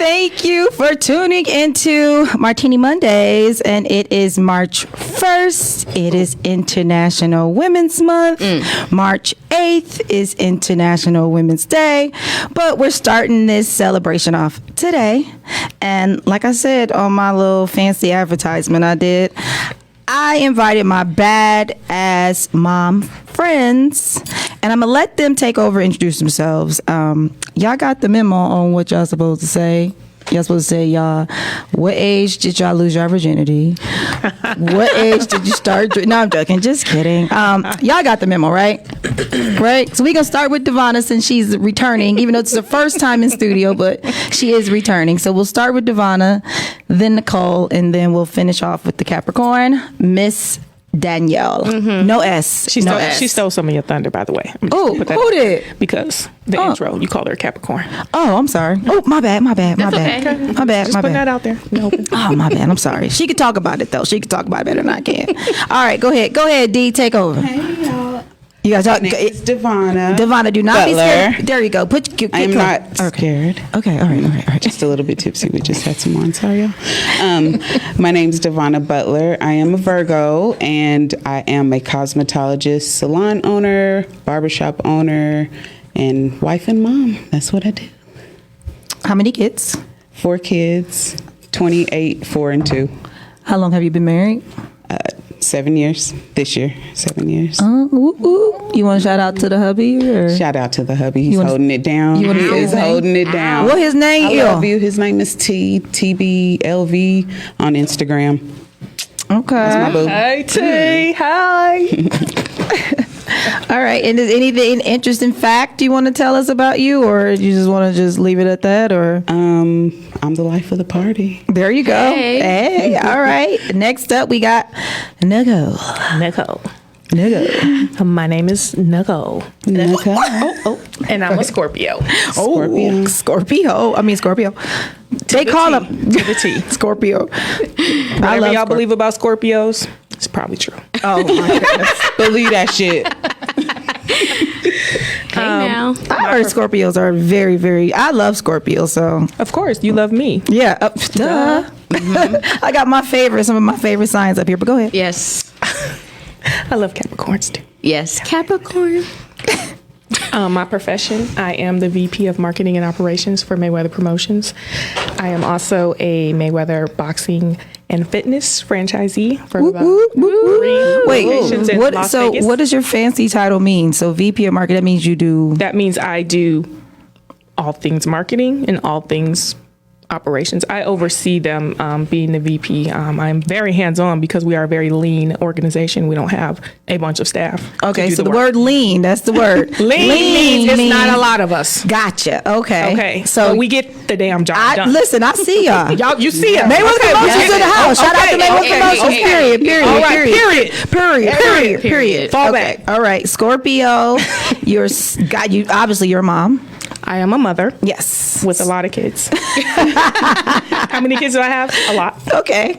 Thank you for tuning into MarTEAnie Mondays, and it is March 1st. It is International Women's Month. March 8th is International Women's Day, but we're starting this celebration off today. And like I said on my little fancy advertisement I invited my badass mom friends, and I'm gonna let them take over and introduce themselves. Y'all got the memo on what y'all supposed to say. Y'all supposed to say, y'all, what age did y'all lose your virginity? What age did you start? No, I'm joking. Just kidding. Y'all got the memo, right? Right? So we're going to start with Devonna since she's returning, even though it's the first time in studio, but she is returning. So we'll start with Devonna, then Nicole, and then we'll finish off with the Capricorn, Miss Danielle. No S. She stole some of your thunder, by the way. Oh, who did? Because the intro, you called her a Capricorn. Oh, I'm sorry. Oh, my bad. My bad. Just putting that out there. No. Oh, my bad. I'm sorry. She could talk about it, though. She could talk about it better than I can. All right, go ahead. Go ahead, D. Take over. Hey, y'all. You guys talk. It's Devonna. Devonna, do not be Butler. scared. There you go. I am not scared. Okay. All right. Just a little bit tipsy. We just had some wine. Sorry, y'all. My name's Devonna Butler. I am a Virgo, and I am a cosmetologist, salon owner, barbershop owner, and wife and mom. That's what I do. How many kids? 4 kids, 28, 4, and 2. How long have you been married? 7 years. This year, 7 years. You want to shout out to the hubby? Or? Shout out to the hubby. He's holding it down. You wanna say his He's name? holding it down. What his name I is? love you. His name is TBLV on Instagram. Okay. That's my boo. Hi, T. Hi. All right. And is anything interesting fact you want to tell us about you, or you just want to just leave it at that? Or I'm the life of the party. there you go. Hey. All right. Next up, we got Nicole. My name is Nicole. And I'm a Scorpio. Scorpio. They call them To the T. Scorpio. Whatever y'all believe about Scorpios, it's probably true. Oh my goodness. Believe that shit. Now. I heard Scorpios are very, very. I love Scorpios, so Of course, you love me. yeah. Duh. I got some of my favorite signs up here, but go ahead. Yes. I love Capricorns too. Yes. Capricorn. My profession, I am the VP of Marketing and Operations for Mayweather Promotions. I am also a Mayweather Boxing and Fitness franchisee for about 3 locations in Las Vegas. What does your fancy title mean? So VP of Marketing, that means you do. That means I do all things marketing and all things operations. I oversee them being the VP. I'm very hands-on because we are a very lean organization. We don't have a bunch of staff. Okay, so the word lean, that's the word. lean means it's not a lot of us. Gotcha. Okay. Okay, So but we get the damn job done. Listen, I see y'all. Y'all, you see it. Mayweather Promotions in the house. Shout out to Mayweather Promotions. Period. All right, Period. Fall Okay. back. All right, Scorpio. You obviously you're a mom. I am a mother. Yes. With a lot of kids. How many kids do I have? A lot. Okay.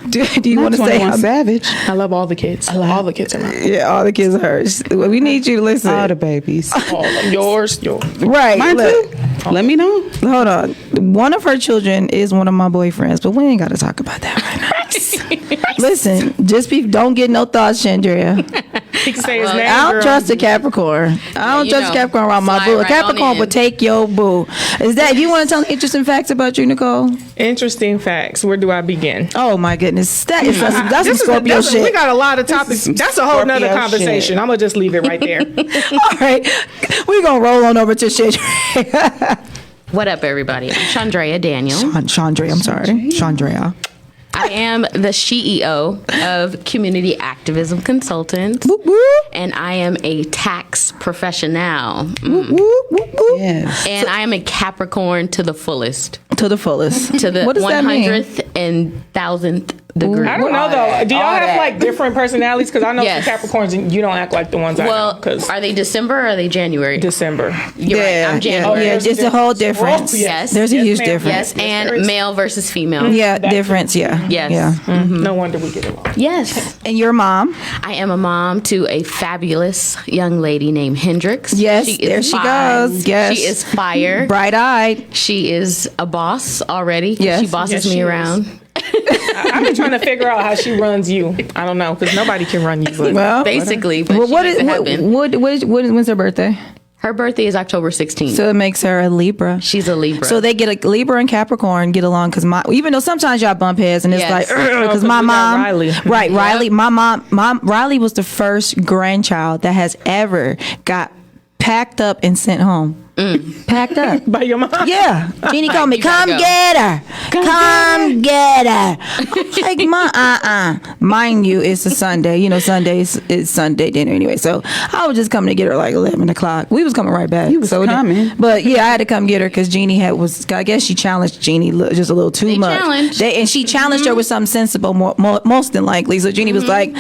Do you want to say 21 Savage. I love all the kids. All the kids are mine. Yeah, all the kids are hers. We need you to listen. All the babies. All of yours. Right. Mine look. too. Let me know. Hold on. One of her children is one of my boyfriends, but we ain't got to talk about that right now. Listen, don't get no thoughts, Chandria. He can say his name. I don't girl. trust a Capricorn. I don't trust a Capricorn around my slide boo. A right on Capricorn in. would take your boo. Is that you want to tell me interesting facts about you, Nicole? Interesting facts. Where do I begin? Oh my goodness, that's some Scorpio shit. We got a lot of topics. That's a whole nother Scorpio conversation. shit. I'm gonna just leave it right there. All right, we're gonna roll on over to Chandria. What up, everybody? I'm Chandrea Daniel. Chandria, I'm sorry, Chandria. I am the CEO of Community Activism Consultants, Whoop, whoop. and I am a tax professional. Whoop, whoop, whoop, whoop. Yes. And I am a Capricorn to the fullest, To the fullest. to the What does that mean? 100th and 1000th degree. I don't know though. Do y'all All have that. like different personalities? Because I know Yes. some Capricorns, and you don't act like the ones I know. Well, Because are they December or are they January? December. You're right. I'm January. Yeah, there's it's a whole difference. Oh, yes. There's a Yes, huge ma'am. difference. Yes, there and is. male versus female. Yeah, difference. Yeah. Yes. Yeah. No wonder we get along. Yes. And your mom? I am a mom to a fabulous young lady named Hendrix. Yes, is there she fire. goes. Yes. She is fire. Bright-eyed. She is a boss already. Yes. She bosses Yes, me she around. I've been trying to figure out how she runs you. I don't know, because nobody can run you. But Well, Basically, but well, she what makes is it happen. when's her birthday? Her birthday is October 16th. So it makes her a Libra. She's a Libra. So they get a Libra and Capricorn get along because even though sometimes y'all bump heads and it's Yes. like because 'cause my we got mom, Riley. right? Yep. Riley, my mom, Riley was the first grandchild that has ever got packed up and sent home. Packed up. by your mom. Yeah, Jeannie called me. You gotta Come go. get her. Come get her. Like Mind you, it's a Sunday. You know, Sundays it's Sunday dinner anyway. So I was just coming to get her like 11 o'clock. We was coming right back. You was coming. But yeah, I had to come get her because Jeannie I guess she challenged Jeannie just a little too much. challenged. And she challenged her with something sensible, most than likely. So Jeannie was like,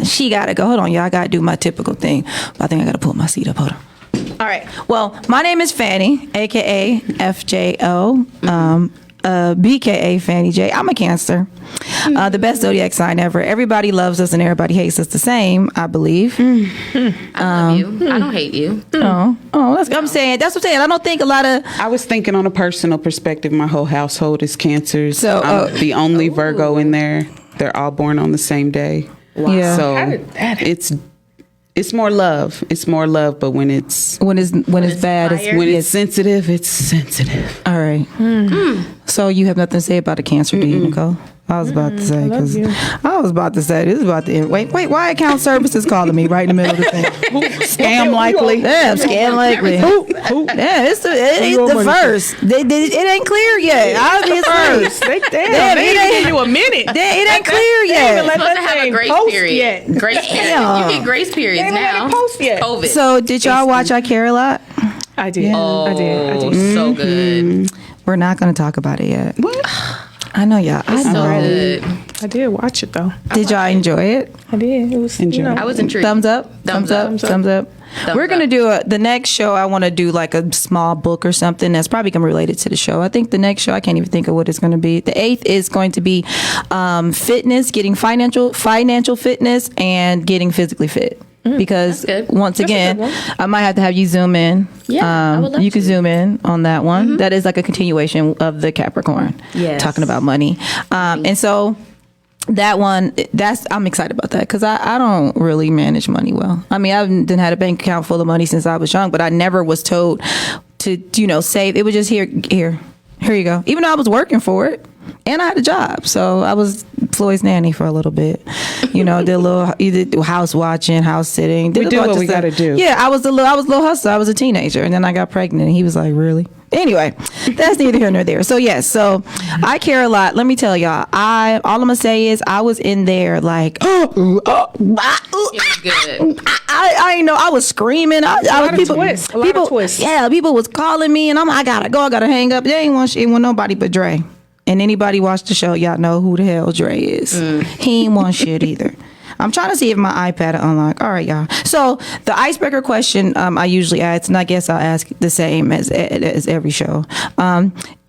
she gotta go. Hold on, y'all. I gotta do my typical thing. But I think I gotta pull my seat up. Hold on. All right. Well, my name is Fanny, aka FJO, BKA Fanny J. I'm a Cancer, the best zodiac sign ever. Everybody loves us and everybody hates us the same, I believe. I love you. I don't hate you. Oh, that's what I'm saying. I don't think a lot of. I was thinking on a personal perspective, my whole household is Cancers. So, I'm the only Virgo in there. They're all born on the same day. Yeah. So How did that happen? it's more love. It's more love, but when it's When it's bad, fire. it's when it's sensitive, it's sensitive. all right. So you have nothing to say about a Cancer, do you, Nicole? I was about to say love you. this is about to end. Wait, why account services calling me right in the middle of the thing? Scam likely. Yeah, scam likely. Yeah, it ain't your the money. first. It ain't clear yet. Obviously, Damn, they it ain't- give you a minute. it ain't clear yet. Let Supposed to that have a thing grace post period. yet. Grace period. Damn. You get grace periods They ain't let now. it post yet. COVID. So did y'all watch I Care a Lot? I did. oh, I did. so good. We're not going to talk about it yet. What? I know y'all. I So know. good. I did watch it though. Did y'all enjoy it? I did. It was. Enjoy. I was intrigued. Thumbs up. Thumbs up. Thumbs up. We're gonna do the next show. I want to do like a small book or something that's probably gonna be related to the show. I think the next show, I can't even think of what it's gonna be. The 8th is going to be fitness, getting financial fitness, and getting physically fit. Because that's good. once That's a again, good one. I might have to have you zoom in. Yeah, I would love you can to. zoom in on that one. That is like a continuation of the Capricorn. Yes. Talking about money, and so. That one, I'm excited about that because I don't really manage money well. I mean, I've done had a bank account full of money since I was young, but I never was told to save. It was just here you go. Even though I was working for it and I had a job, so I was Floyd's nanny for a little bit. Did a little either house watching, house sitting. We do what we gotta do. Yeah, I was a little hustler. I was a teenager, and then I got pregnant, and he was like, "Really?" Anyway, that's neither here nor there. So yes, I care a lot. Let me tell y'all. All I'm gonna say is I was in there like, It was good. I know I was screaming. I was lot of people. twists. A lot people, of twists. Yeah, people was calling me, and I gotta go. I gotta hang up. They ain't want shit with nobody but Dre. And anybody watch the show, y'all know who the hell Dre is. He ain't want shit either. I'm trying to see if my iPad will unlock. All right, y'all. So the icebreaker question I usually ask, and I guess I'll ask the same as every show.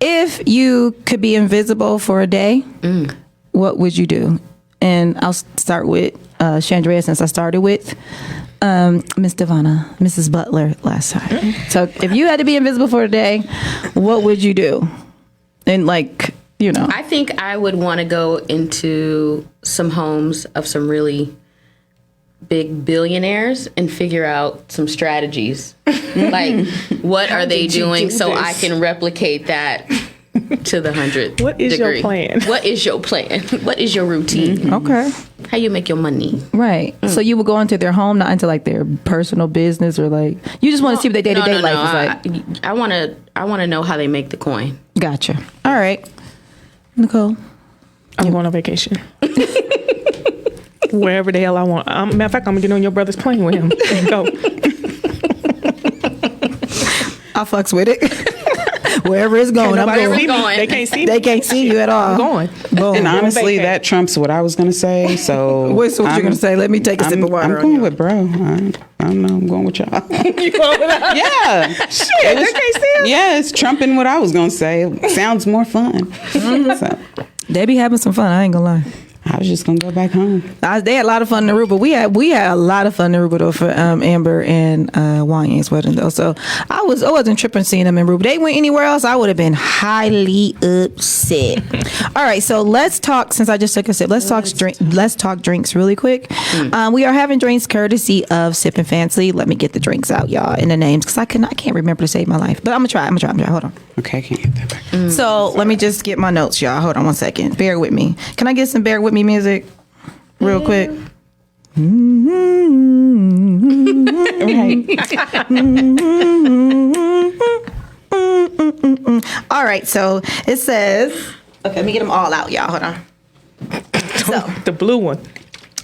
If you could be invisible for a day, what would you do? And I'll start with Chandrea, since I started with Miss Devonna, Mrs. Butler last time. So if you had to be invisible for a day, what would you do? And I think I would want to go into some homes of some really big billionaires and figure out some strategies. Like, what are they did you doing do so this? I can replicate that to the 100th What is your degree. plan? What is your plan? What is your routine? okay. How you make your money? Right. So you would go into their home, not into like their personal business, or like you just want to see what their day-to-day life is like. I want to know how they make the coin. Gotcha. All right. Nicole. I'm going on vacation. Wherever the hell I want. Matter of fact, I'm gonna get on your brother's plane with him and go. I fucks with it. Wherever it's going, I'm Nobody going. see me. going. They can't see me. They can't see you at all. I'm going. Boom. And honestly, vacay. that trumps what I was going to say. So What's what you're going to say? Let me take a sip of water. I'm going with bro. I don't know. I'm going with y'all. You going with us? Yeah. Shit, they can't see us. Yeah, it's trumping what I was going to say. It sounds more fun. So They be having some fun. I ain't gonna lie. I was just going to go back home. They had a lot of fun in Aruba. We had a lot of fun in Aruba though for Amber and Wanya's wedding though. So I wasn't tripping seeing them in Aruba. They went anywhere else, I would have been highly upset. All right, so let's talk. Since I just took a sip, let's talk drinks really quick. We are having drinks courtesy of Sippin' Fancy. Let me get the drinks out, y'all, and the names because I can't remember to save my life. But I'm gonna try. Hold on. Okay, I can't get that back. So let me just get my notes, y'all. Hold on one second. Bear with me. Can I get some bear with me music real quick? All right, so it says, okay, let me get them all out, y'all. Hold on. So, The blue one.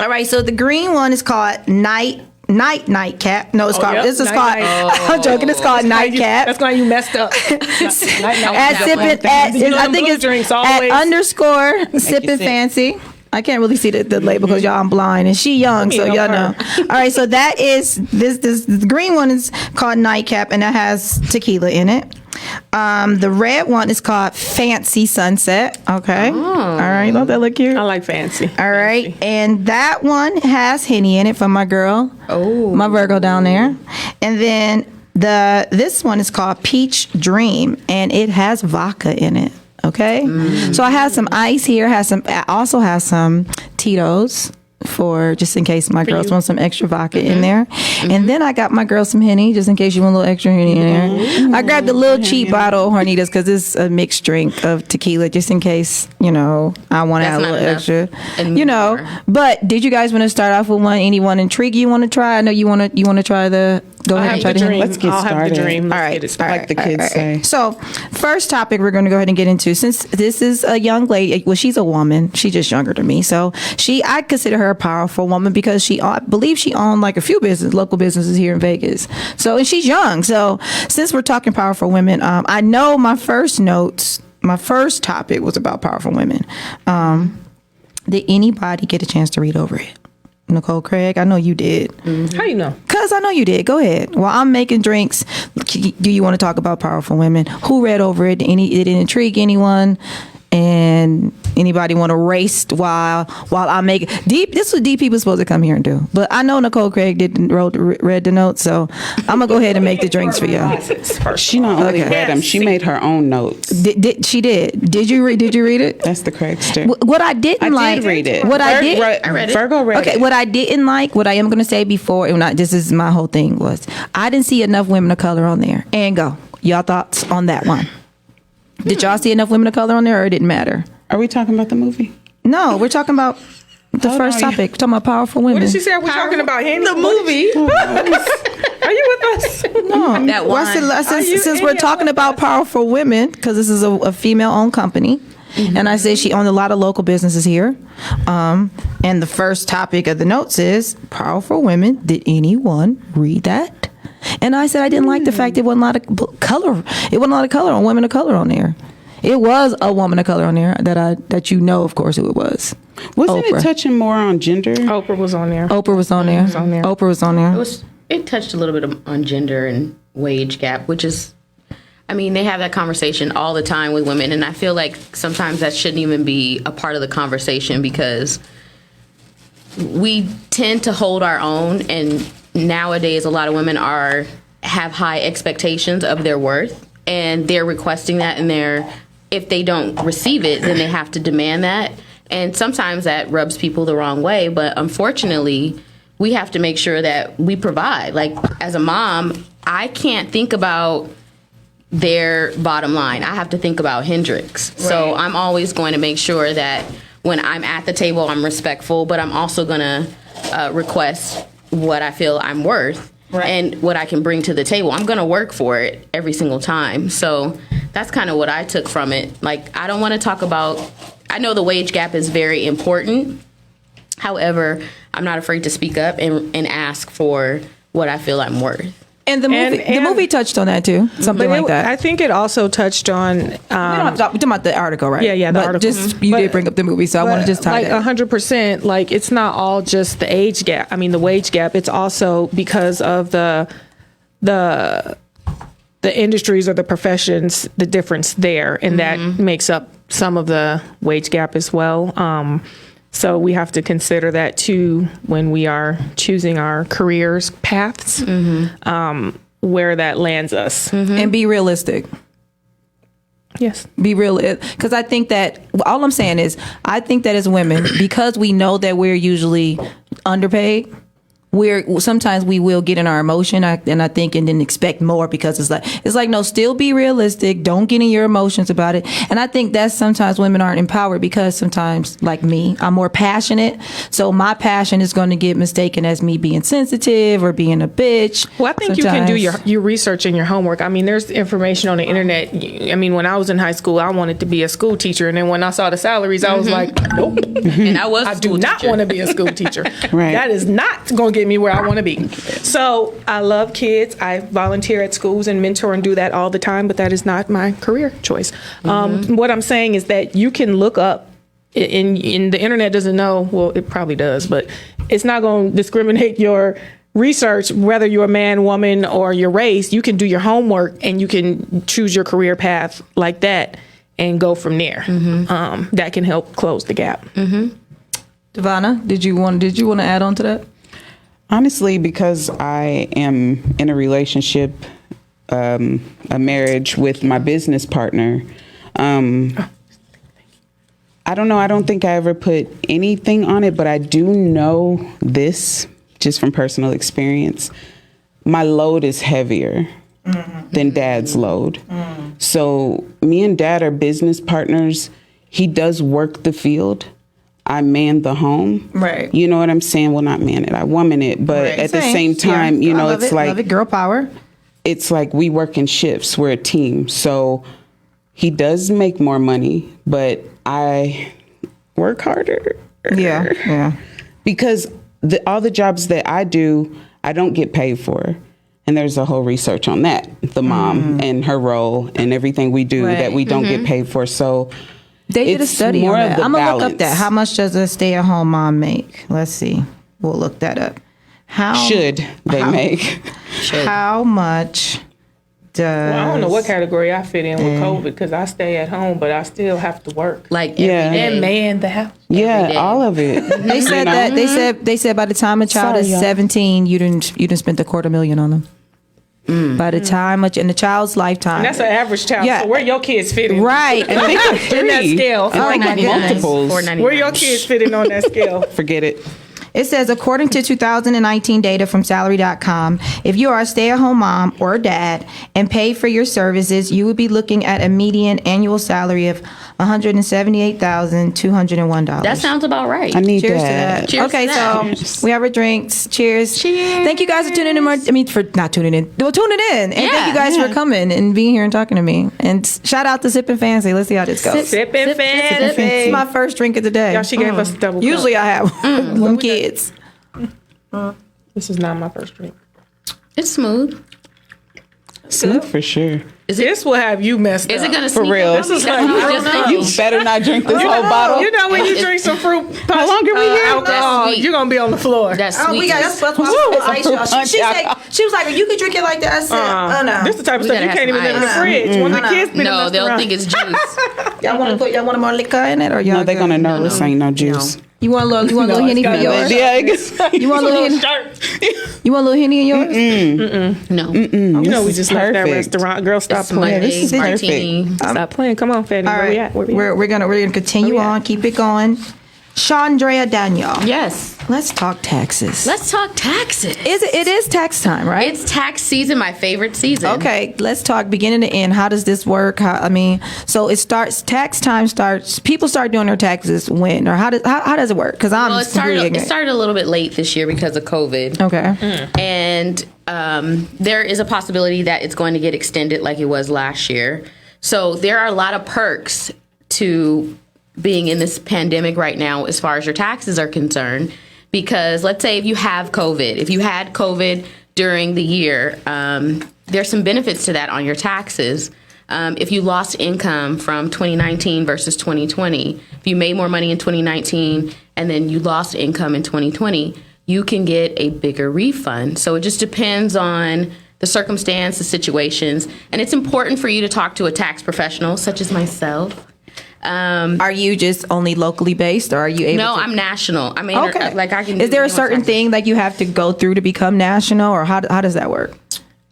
all right, so the green one is called Nightcap. No, it's called. yep, This is Night called. Night. I'm joking. It's called Nightcap. That's why you messed up. At that sipping one. at You know I them think blue it's drinks at always underscore sipping sick. fancy. I can't really see the label because y'all I'm blind and she young, so You know y'all know. her. All right, so that is this the green one is called Nightcap and that has tequila in it. The red one is called Fancy Sunset. Okay. All right, don't that look cute? I like fancy. All right, and that one has Henny in it for my girl. Oh. My Virgo down there. And then this one is called Peach Dream, and it has vodka in it. Okay, so I have some ice here. I also have some Tito's for just in case my girls want some extra vodka in there. And then I got my girl some Henny just in case you want a little extra Henny in there. I grabbed a little cheap bottle of Hornitas because it's a mixed drink of tequila just in case, I want to add a That's little not enough. extra. And more. But did you guys want to start off with anyone intrigue you want to try? I know you want to try go ahead and try the the dream. Let's get I'll have started. the dream. Let's All right. get it started. Like the kids say. So, first topic we're going to go ahead and get into, since this is a young lady, well, she's a woman. She's just younger than me. So, I consider her a powerful woman because I believe she owned like a few local businesses here in Vegas. So, and she's young. So, since we're talking powerful women, I know my first topic was about powerful women. Did anybody get a chance to read over it? Nicole Craig, I know you did. How you know? Because I know you did. Go ahead. While I'm making drinks, do you want to talk about powerful women? Who read over it? Did it intrigue anyone? And anybody want to race while I make deep? This was DP was supposed to come here and do, but I know Nicole Craig read the notes, so I'm gonna go ahead and make the drinks for y'all. She not only Okay. read them, she made her own notes. She did. Did you read it? That's the Craigster. What I didn't I like. did read it. What I did. I read it. Virgo read Okay, it. what I didn't like, what I am going to say before, and this is my whole thing, was I didn't see enough women of color on there. And go. Y'all thoughts on that one? Did y'all see enough women of color on there, or it didn't matter? Are we talking about the movie? No, we're talking about the first on, topic. We're talking about powerful women. What did she say? We're talking about Henny? The movie. Are you with us? No. That Well, wine. since we're talking about powerful women, because this is a female-owned company, and I said she owned a lot of local businesses here. And the first topic of the notes is powerful women. Did anyone read that? And I said I didn't like the fact it wasn't a lot of color. It wasn't a lot of color on women of color on there. It was a woman of color on there that of course, who it was. Wasn't Oprah. it touching more on gender? Oprah was on there. Oprah was on there. Oprah was on there. It touched a little bit on gender and wage gap, which is, they have that conversation all the time with women, and I feel like sometimes that shouldn't even be a part of the conversation because we tend to hold our own, and nowadays a lot of women have high expectations of their worth, and they're requesting that, and if they don't receive it, then they have to demand that. And sometimes that rubs people the wrong way, but unfortunately, we have to make sure that we provide. Like, as a mom, I can't think about their bottom line. I have to think about Hendrix. Right. So I'm always going to make sure that when I'm at the table, I'm respectful, but I'm also going to request what I feel I'm worth. Right. And what I can bring to the table. I'm going to work for it every single time. So that's kind of what I took from it. Like, I don't want to talk about, I know the wage gap is very important. However, I'm not afraid to speak up and ask for what I feel I'm worth. And the movie touched on that too, something like that. I think it also touched on. We don't have to talk, we're talking about the article, right? Yeah, the but article. Just you did bring up the movie, so I want to just tie like that. 100%. Like it's not all just the age gap. I mean, the wage gap. It's also because of the industries or the professions, the difference there, and that makes up some of the wage gap as well. So we have to consider that too when we are choosing our careers paths, where that lands us. And be realistic. Yes. Be real, because I think that all I'm saying is I think that as women, because we know that we're usually underpaid, sometimes we will get in our emotion and I think and then expect more, because it's like no, still be realistic, don't get in your emotions about it. And I think that sometimes women aren't empowered because sometimes, like me, I'm more passionate, so my passion is going to get mistaken as me being sensitive or being a bitch. Well, I think sometimes. you can do your research and your homework. I mean, there's information on the internet. I mean, when I was in high school, I wanted to be a school teacher, and then when I saw the salaries, I was like, nope. And I do not want to be a school teacher. Right. That is not going to get me where I want to be. So I love kids. I volunteer at schools and mentor and do that all the time, but that is not my career choice. What I'm saying is that you can look up, in the internet doesn't know, well, it probably does, but it's not going to discriminate your research, whether you're a man, woman, or your race. You can do your homework and you can choose your career path like that and go from there. That can help close the gap. Devonna, did you want to add on to that? Honestly, because I am in a relationship, a marriage with my business partner, I don't know. I don't think I ever put anything on it, but I do know this just from personal experience. My load is heavier than Dad's load. So me and Dad are business partners. He does work the field. I man the home. Right. You know what I'm saying? Well, not man it, I woman it. But at the same time, you know, it's like... Love it, girl power. It's like we work in shifts. We're a team. So he does make more money, but I work harder. Yeah. Because all the jobs that I do, I don't get paid for. And there's a whole research on that. The mom and her role and everything we do that we don't get paid for. So... They did a study on that. I'm going to look up that. How much does a stay-at-home mom make? Let's see. We'll look that up. How much does... Well, I don't know what category I fit in with COVID, because I stay at home, but I still have to work. Like every day. And man the house. Yeah, all of it. They said that they said by the time a child is 17, you didn't spend $250,000 on them. By the time in the child's lifetime. And that's an average child. Yeah. So where your kids fit in? Right. In that scale. Multiples. Where your kids fit in on that scale? Forget it. It says, according to 2019 data from salary.com, if you are a stay-at-home mom or dad and pay for your services, you would be looking at a median annual salary of $178,201. That sounds about right. I need Cheers that. to that. Cheers Okay, to that. so we have our drinks. Cheers. Cheers. Thank you guys for tuning in. For not tuning in. Well, tuning in. And thank you guys for coming and being here and talking to me. And shout out to Sippin' Fancy. Let's see how this goes. Sippin' Fancy. It's my first drink of the day. Yeah, she gave us a double cup. Usually I have them kids. This is not my first drink. It's smooth. Smooth for sure. This will have you messed up. Is it going to For real. This is like, You better not drink this whole bottle. You know when you drink some fruit punch, How long are we here? alcohol, That's sweet. you're going to be on the floor. That's Oh, sweet. we got that's why I put ice on. She was like, you could drink it like that. I said, oh no. This is the type of We stuff you gotta can't have even some live in the ice. fridge. When the kids been in No, the they'll restaurant. think it's juice. y'all want more liquor in it, or y'all? No, they're going to know this ain't no juice. You want a little Henny for yours? Yeah, You want a little Henny? You want a little Henny in yours? No. You know we just left that perfect. restaurant. Girl, stop It's playing. this is MarTEAnie. Stop playing. Come on, Fatty. All Where we right, at? Where we at? we're gonna continue on. Keep it going. Chandrea Daniel. Yes. Let's talk taxes. Let's talk taxes. It is tax time, right? It's tax season, my favorite season. Okay, let's talk beginning to end. How does this work? So it starts. Tax time starts. People start doing their taxes when, or how does it work? Because Well, it started a little bit late this year because of COVID. Okay. And there is a possibility that it's going to get extended like it was last year. So there are a lot of perks to being in this pandemic right now as far as your taxes are concerned. Because let's say if you have COVID, if you had COVID during the year, there's some benefits to that on your taxes. If you lost income from 2019 versus 2020, if you made more money in 2019 and then you lost income in 2020, you can get a bigger refund. So it just depends on the circumstance, the situations, and it's important for you to talk to a tax professional such as myself. Are you just only locally based, or are you able No, to? I'm national. I mean, Okay. like I can. Is there a do certain taxes. thing that you have to go through to become national, or how does that work?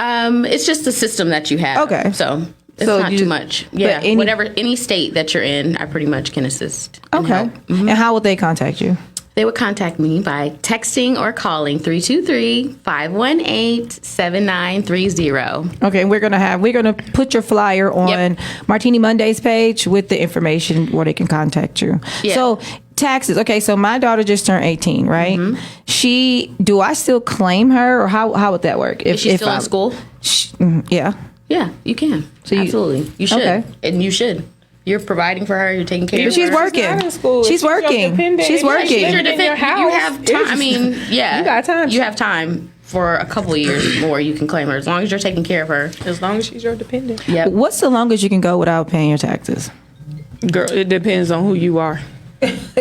It's just the system that you have. Okay. So it's So not you- too much. Yeah. any- Whatever, any state that you're in, I pretty much can assist. And Okay. help. And how would they contact you? They would contact me by texting or calling 323-518-7930. Okay, we're gonna put your flyer on MarTEAnie Monday's page with the information where they can contact you. Yeah. So taxes. Okay, so my daughter just turned 18, right? Do I still claim her, or how would that work? Is she still in school? Yeah. Yeah, you can. Absolutely. You should. Okay. And you should. You're providing for her. You're taking care of She's her. working. not in school. She's She's your working. dependent. She's Yeah, working. she's You're in your defend- house. you have time. I mean, yeah. You got time. You have time for a couple of years more. You can claim her as long as you're taking care of her. As long as she's your dependent. Yep. What's the longest you can go without paying your taxes? Girl, it depends on who you are.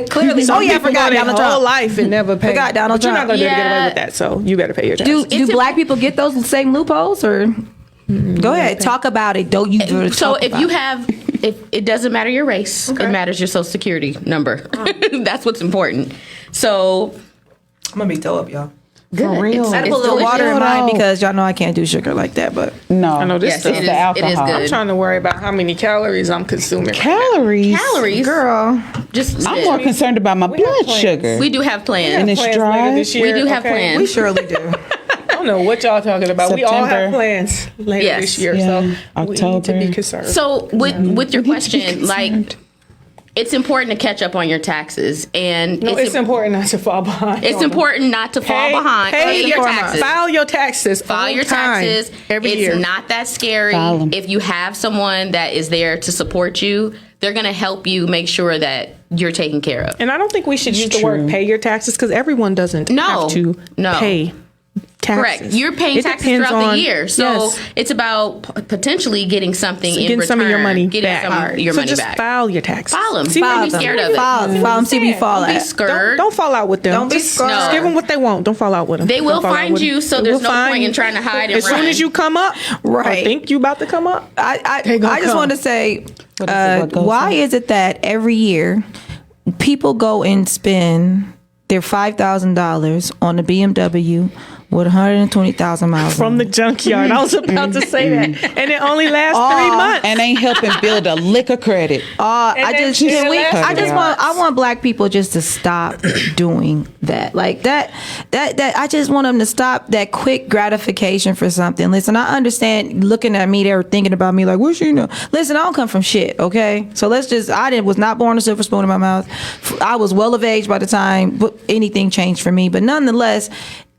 Clearly. Some Oh yeah, I people forgot go their Donald whole Trump. life and never pay. Forgot Donald But you're not Trump. going to be able to get away Yeah. with that, so you better pay your taxes. Do black people get those same loopholes, or go ahead, talk about it? Don't you? So if you have, if it doesn't matter your race, it matters your social security number. That's what's important. So I'm gonna be toe up, y'all. for real. I put a little water in Hold mine on. because y'all know I can't do sugar like that. But No. I know this yes, stuff. it is, the alcohol. it is I'm good. I'm trying to worry about how many calories I'm consuming. Calories. Calories, girl, Just I'm more concerned about my blood plans. sugar. we do have plans. And it's Plans dry. later this year, We do have plans. we surely do. I don't know what y'all talking about. We all have September. plans later Yes. this year, Yeah. so we need to October. be concerned. So with your question, like, it's important to catch up on your taxes, and no, it's important not to fall behind. It's important not to fall behind. Pay your taxes. File your taxes. File on your time taxes. every It's year. not that scary. File 'em. If you have someone that is there to support you, they're going to help you make sure that you're taken care of. And I don't think we should use the true. word "pay your taxes" because everyone doesn't No. have to No. pay taxes. Correct. You're paying It taxes depends throughout on- the year. So yes. it's about potentially getting something in getting return. some of your money Getting back. some of your so money just back. file your taxes. File 'em. See what File you them. scared of it. File them. See what you fall Don't be at. scared. Don't fall out with them. Don't be Just scared. Just give them what they want. Don't fall out with them. They will Don't fall out find with you, them. so They there's will no find point in you. trying to hide and As soon run. as you come up, Right. or think you about to come up. They I gonna just come. want to say, What goes why on? is it that every year people go and spend their $5,000 on a BMW with 120,000 miles From on the it? junkyard. I was about to say that. And it only lasts 3 months. And ain't helping build a lick of credit. I then just she's I want black people just to stop doing that. Like that I just want them to stop that quick gratification for something. Listen, I understand looking at me, they were thinking about me like, what you know? Listen, I don't come from shit, okay? So was not born a silver spoon in my mouth. I was well of age by the time anything changed for me. But nonetheless,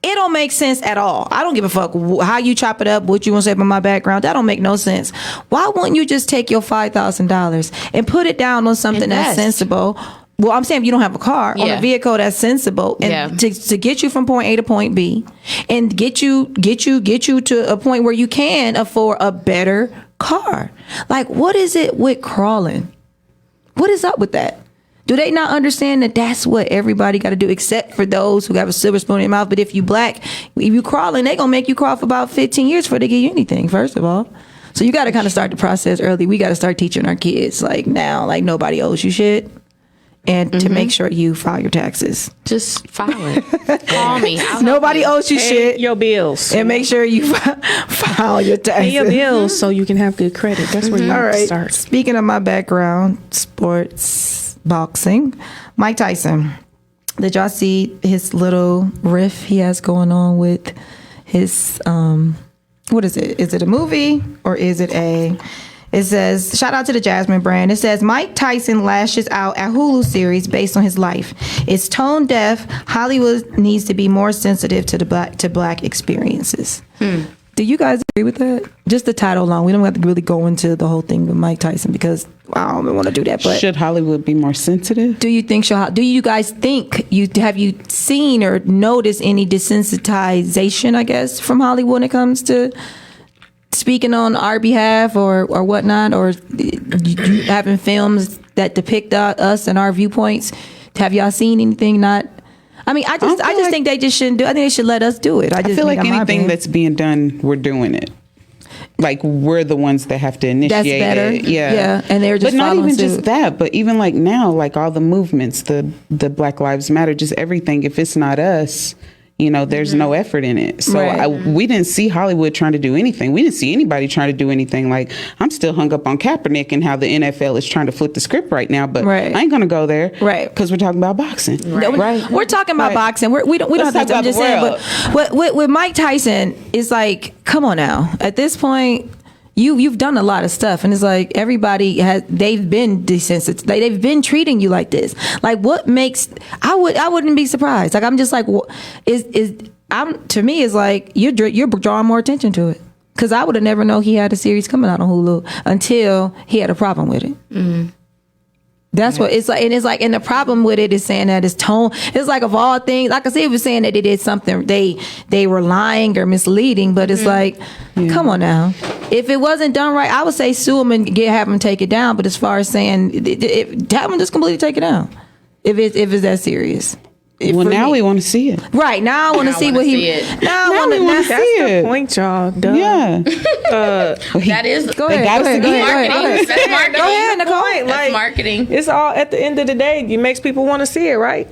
it don't make sense at all. I don't give a fuck how you chop it up, what you want to say about my background. That don't make no sense. Why wouldn't you just take your $5,000 and put it down on something that's Invest. sensible? Well, I'm saying if you don't have a car, on Yeah. a vehicle that's sensible, and Yeah. to get you from point A to point B, and get you to a point where you can afford a better car. Like, what is it with crawling? What is up with that? Do they not understand that that's what everybody got to do, except for those who have a silver spoon in their mouth? But if you black, if you crawling, they gonna make you crawl for about 15 years before they give you anything, first of all. So you got to kind of start the process early. We got to start teaching our kids, like now, like nobody owes you shit. And to make sure you file your taxes. Just file it. Call me. I'll help Nobody you. owes you Pay shit. your bills. And make sure you file your taxes. Pay your bills so you can have good credit. That's where you All have to right. start. Speaking of my background, sports, boxing, Mike Tyson. Did y'all see his little riff he has going on with his, what is it? Is it a movie or is it it says, shout out to the Jasmine brand. It says, Mike Tyson lashes out at Hulu series based on his life. It's tone deaf. Hollywood needs to be more sensitive to black experiences. Do you guys agree with that? Just the title alone. We don't have to really go into the whole thing with Mike Tyson because I don't want to do that. But should Hollywood be more sensitive? do you guys think have you seen or noticed any desensitization, I guess, from Hollywood when it comes to speaking on our behalf or whatnot, or you having films that depict us and our viewpoints? Have y'all seen anything not? I mean, I just think they just shouldn't do. I think they should let us do it. I feel like anything that's being done, we're doing it. Like we're the ones that have to initiate it. That's better. Yeah, and they're just. But not even suit. just that. But even like now, like all the movements, the Black Lives Matter, just everything. If it's not us, there's no effort in it. So we didn't see Hollywood trying to do anything. We didn't see anybody trying to do anything. Like I'm still hung up on Kaepernick and how the NFL is trying to flip the script right now. But I ain't gonna go there, because we're talking about boxing. Right. We're talking about boxing. We don't have to. I'm just saying. But with Mike Tyson, it's like, come on now. At this point, you've done a lot of stuff, and it's like they've been desensitized. They've been treating you like this. Like what makes I wouldn't be surprised. Like I'm just like, to me it's like you're drawing more attention to it, because I would have never known he had a series coming out on Hulu until he had a problem with it. Mm-hmm. That's what it's like, and the problem with it is saying that his tone. It's like, of all things, like I said, it was saying that they did something, they were lying or misleading, but it's like, come on now. If it wasn't done right, I would say sue him and have him take it down. But as far as saying, have him just completely take it down, if it's that serious. Now we want to see it. Right, now I want to see what he. Now I want to see it. That's the point, y'all. Duh. Yeah. That is. Go ahead. That's marketing. Go ahead, Nicole. That's marketing. It's all, at the end of the day, it makes people want to see it, right?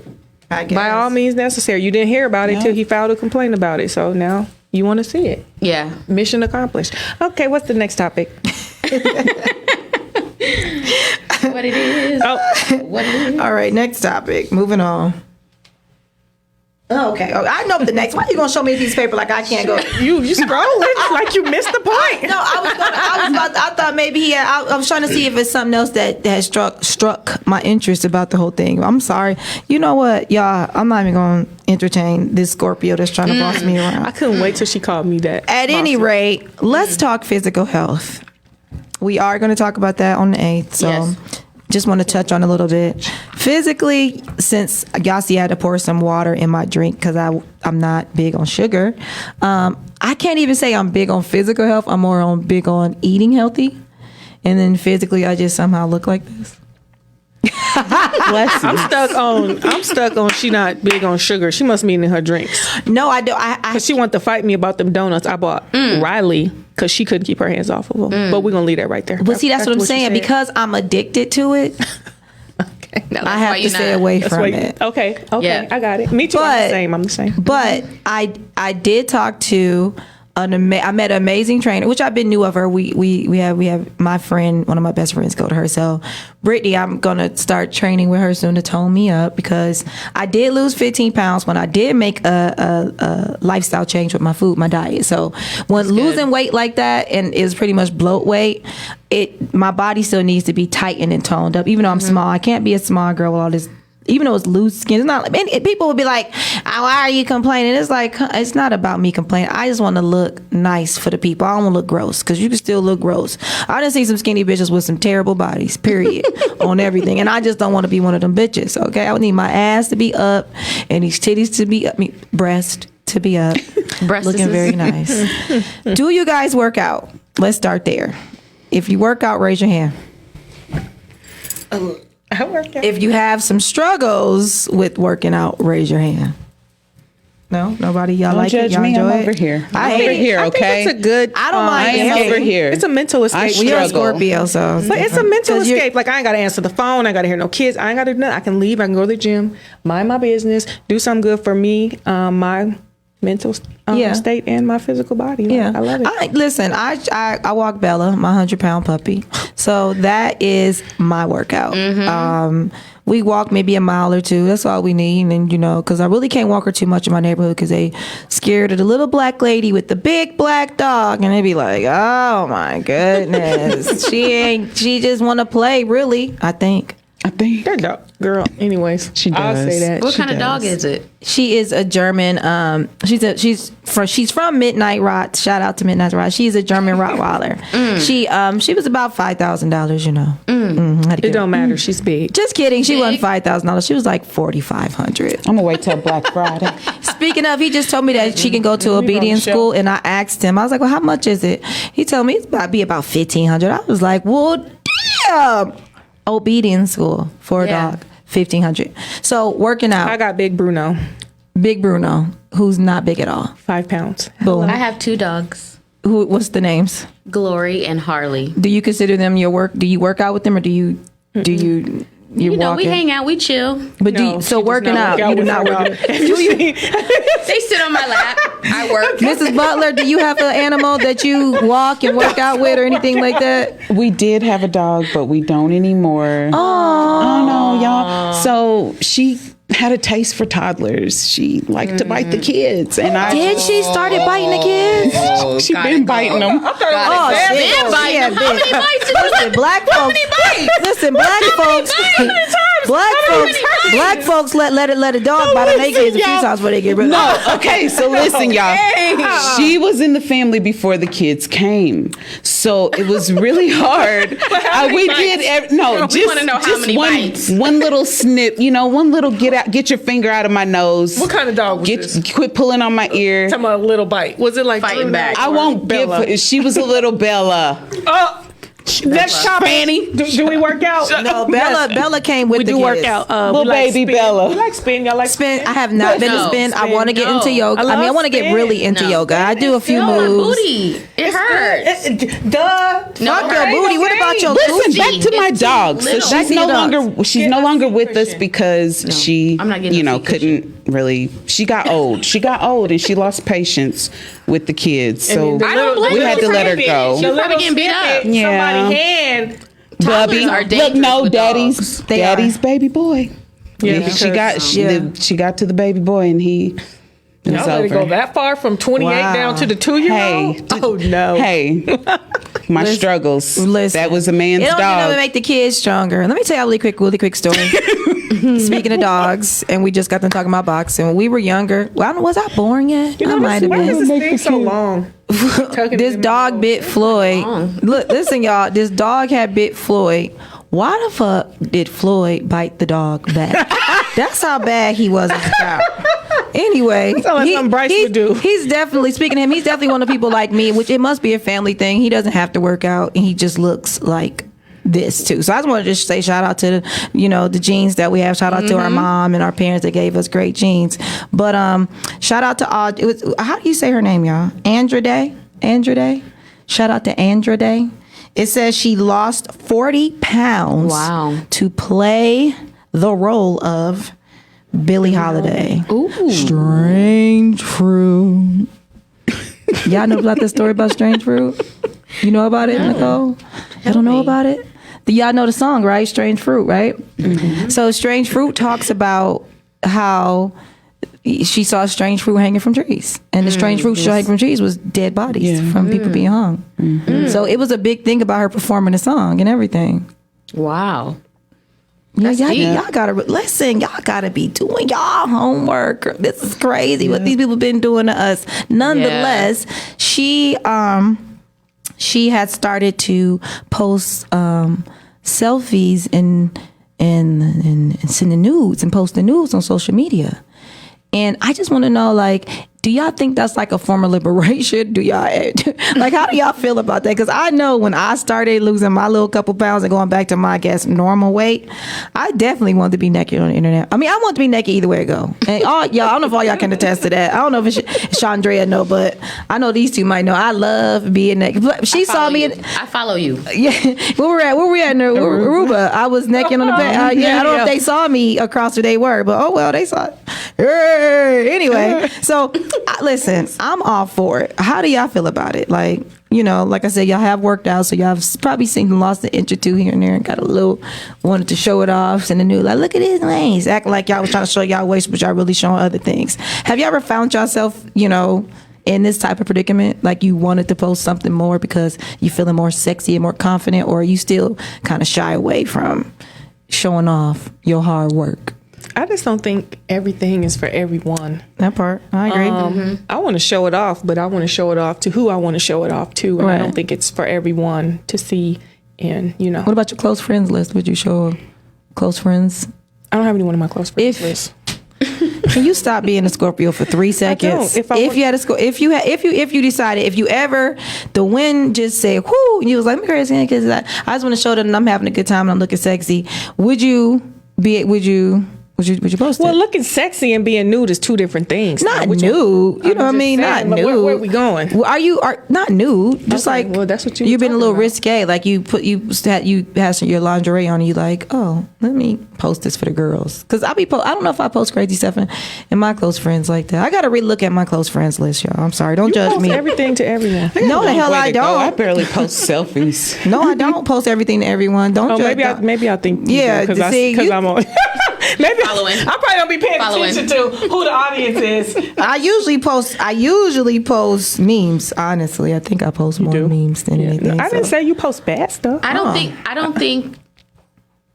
I guess. By all means necessary. You didn't hear about it till he filed a complaint about it. So now you want to see it. Yeah. Mission accomplished. Okay, what's the next topic? What it is. What it is. All right, next topic. Moving on. Oh, okay. Oh, I know the next. Why are you gonna show me a piece of paper like I can't go? You scrolling like you missed the point. No, I thought maybe he had. I was trying to see if it's something else that has struck my interest about the whole thing. I'm sorry. You know what, y'all? I'm not even gonna entertain this Scorpio that's trying to boss me around. I couldn't wait till she called me that. At any rate, let's talk physical health. We are going to talk about that on the 8th. So. Just want to touch on a little bit. Physically, since y'all see I had to pour some water in my drink because I'm not big on sugar. I can't even say I'm big on physical health. I'm more big on eating healthy. And then physically, I just somehow look like this. I'm stuck on she not big on sugar. She must mean in her drinks. No, I do. Because she wanted to fight me about them donuts I bought Riley because she couldn't keep her hands off of them. But we're going to leave that right there. But see, that's what I'm saying. Because I'm addicted to it, okay. No, I have to stay away from it. Okay. Yeah. I got it. Me too. I'm the same. But I did talk to I met an amazing trainer, which I've been knew of her. We have my friend, one of my best friends, go to her. So Brittany, I'm gonna start training with her soon to tone me up, because I did lose 15 pounds when I did make a lifestyle change with my food, my diet. So when losing weight like that, and is pretty much bloat weight, my body still needs to be tightened and toned up. Even though I'm small, I can't be a small girl with all this. Even though it's loose skin, it's not. People would be like, "Why are you complaining?" It's like, it's not about me complaining. I just want to look nice for the people. I don't want to look gross, because you can still look gross. I done seen some skinny bitches with some terrible bodies, period, on everything, and I just don't want to be one of them bitches. Okay, I would need my ass to be up and these titties to be up, breast to be up, looking very nice. Do you guys work out? Let's start there. If you work out, raise your hand. I work out. If you have some struggles with working out, raise your hand. No, nobody. Y'all don't like judge it? Y'all me. enjoy I'm it? over here. I over here. I Okay. think it's a good. I don't mind. I am over here. It's a mental escape. You're a Scorpio, so. But it's a mental escape. Like, I ain't got to answer the phone. I ain't got to hear no kids. I ain't got to do nothing. I can leave. I can go to the gym, mind my business, do something good for me, my mental state, and my physical body. Like, I love it. Listen, I walk Bella, my 100-pound puppy. So that is my workout. Mm-hmm. We walk maybe a mile or two. That's all we need. And, because I really can't walk her too much in my neighborhood, because they scared of the little black lady with the big black dog. And they be like, oh, my goodness. She just want to play, really, I think. I think. That dog, girl. Anyways, She I'll does. say that. What She kind of does. dog is it? She is a German. She's from Midnight Rot. Shout out to Midnight Rot. She's a German Rottweiler. She was about $5,000. You know. It don't matter. She's big. Just kidding. She wasn't Big? $5,000. She was like $4,500. I'm gonna wait till Black Friday. Speaking of, he just told me that she can go to obedience show. school, and I asked him. I was like, "Well, how much is it?" He told me it's about $1,500. I was like, "Well, damn." Obedience school for a Yeah. dog, $1,500. So working out, I got Big Bruno, Big Bruno, who's not big at all. 5 pounds. Boom. I have 2 dogs, What's the names? Glory and Harley. Do you consider them your work? Do you work out with them, or do you you're You know, walking? we hang out, we chill. But No, so she does working not out, work out you do with not her work dog. out. Do you, They sit on my lap. I work. Mrs. Butler, do you have an animal that you walk and work out with, or anything like that? We did have a dog, but we don't anymore. Oh no, y'all. So she had a taste for toddlers. She liked to bite the kids, and I Did she started biting the kids? she been biting them. Oh, shit. Been biting Yeah, them. How many bites did you Listen, black folks. Listen, black folks. Black folks let a dog bite them. They kids a few times before they get rid of them. No, okay, so listen, y'all. She was in the family before the kids came, so it was really hard. We did no, We wanna know how just many bites. one little snip, one little get your finger out of my nose. What kind of dog was this? Quit pulling on my ear. Talking about a little bite. Was it like Fighting Bruno back. I or won't Bella? give. She was a little Bella. Oh, next topic. Fanny. Do we work out? No, Bella came with We the do kids. work out. Little we like baby spin. Bella. You like spin? Y'all like Spin. I have not been to No, spin. I spin, want to get no. into yoga. I I love want to get spin. really into No. yoga. I do a few No, my moves. booty. It hurts. Duh. No, Fuck it your hurts. booty. What about your Listen, coochie? back to my It's dog. So little. she's Back no to your longer she's no longer with us because she I'm not getting a feet couldn't really. She got old. She got old and she lost patience with the kids. So I don't blame we her. had to let her go. She's probably getting beat up. Yeah. Somebody's hand. Bubby, are look, dangerous no, with daddy's dogs. They daddy's baby boy. Yeah, she got Yeah. she got to the baby boy and he. It was Y'all let it go over. that far from 28 Wow. down to the 2-year-old? Hey. Oh no. Hey, my struggles. Listen, That was a man's it don't dog. never make the kids stronger. Let me tell you a really quick story. Speaking of dogs, and we just got them talking about boxing. When we were younger, was I born yet? I might have Why is been. this thing so long? This dog bit Floyd. Look, listen, y'all. This dog had bit Floyd. Why the fuck did Floyd bite the dog back? That's how bad he was as a child. Anyway, sounds like something Bryce would do. He's definitely, speaking of him, he's definitely one of the people like me, which it must be a family thing. He doesn't have to work out, and he just looks like this too. So I just want to just say shout out to the genes that we have. Shout out to our mom and our parents that gave us great genes. But shout out to how do you say her name, y'all? Andrade. Shout out to Andrade. It says she lost 40 pounds Wow. to play the role of Billie Holiday. Ooh. Strange fruit. Y'all know about this story about strange fruit? You know about it, Nicole? I don't know me. about it. Y'all know the song, right? Strange Fruit, right? Mm-hmm. So Strange Fruit talks about how she saw strange fruit hanging from trees, and the strange fruit hanging from trees was dead bodies from people being hung. So it was a big thing about her performing the song and everything. Wow. Yeah, That's deep. y'all gotta listen. Y'all gotta be doing y'all homework. This is crazy what these people been doing to us. Nonetheless, she had started to post selfies and sending nudes and posting nudes on social media. And I just want to know, like, do y'all think that's like a form of liberation? Do y'all like, how do y'all feel about that? Because I know when I started losing my little couple pounds and going back to my, I guess, normal weight, I definitely wanted to be naked on the internet. I mean, I want to be naked either way it go. And all y'all, I don't know if all y'all can attest to that. I don't know if Chandrea know, but I know these two might know. I love being naked. She saw me. I follow you. Yeah, where we at in Aruba? I was naked on the bed. I don't know if they saw me across where they were, but oh well, they saw it. Anyway, so listen, I'm all for it. How do y'all feel about it? Like, like I said, y'all have worked out, so y'all have probably seen and lost an inch or two here and there, and got a little wanted to show it off, and the new like, look at his legs, acting like y'all was trying to show y'all waist, but y'all really showing other things. Have you ever found yourself, in this type of predicament, like you wanted to post something more because you feeling more sexy and more confident, or are you still kind of shy away from showing off your hard work? I just don't think everything is for everyone. That part, I agree. I want to show it off, but I want to show it off to who I want to show it off to. And Right. I don't think it's for everyone to see. And, What about your close friends list? Would you show close friends? I don't have anyone in my close friends If- list. Can you stop being a Scorpio for 3 seconds? If you had a if you decided, if you ever the wind just said whoo and you was like, I'm crazy because I just want to show them that I'm having a good time and I'm looking sexy. Would you post Well, it? looking sexy and being nude is two different things. Not Which nude. one? You know what I I'm mean? just Not saying, but nude. Where are we going? Well, are not nude? Just Okay, like well, that's what you you've were been a little talking about. risque. Like you had your lingerie on and you like, oh, let me post this for the girls. Because I don't know if I post crazy stuff in my close friends like that. I got to relook at my close friends list, y'all. I'm sorry. Don't You judge post me. everything to everyone. No, the hell Way I to go. I don't. barely post selfies. No, I don't post everything to everyone. Don't Oh, judge. maybe I think you Yeah, do, see, because you- I'm on. Maybe Following. I probably don't be paying Following. attention to who the audience is. I usually post memes. Honestly, I think I post more do? memes than anything. I didn't say you post bad stuff.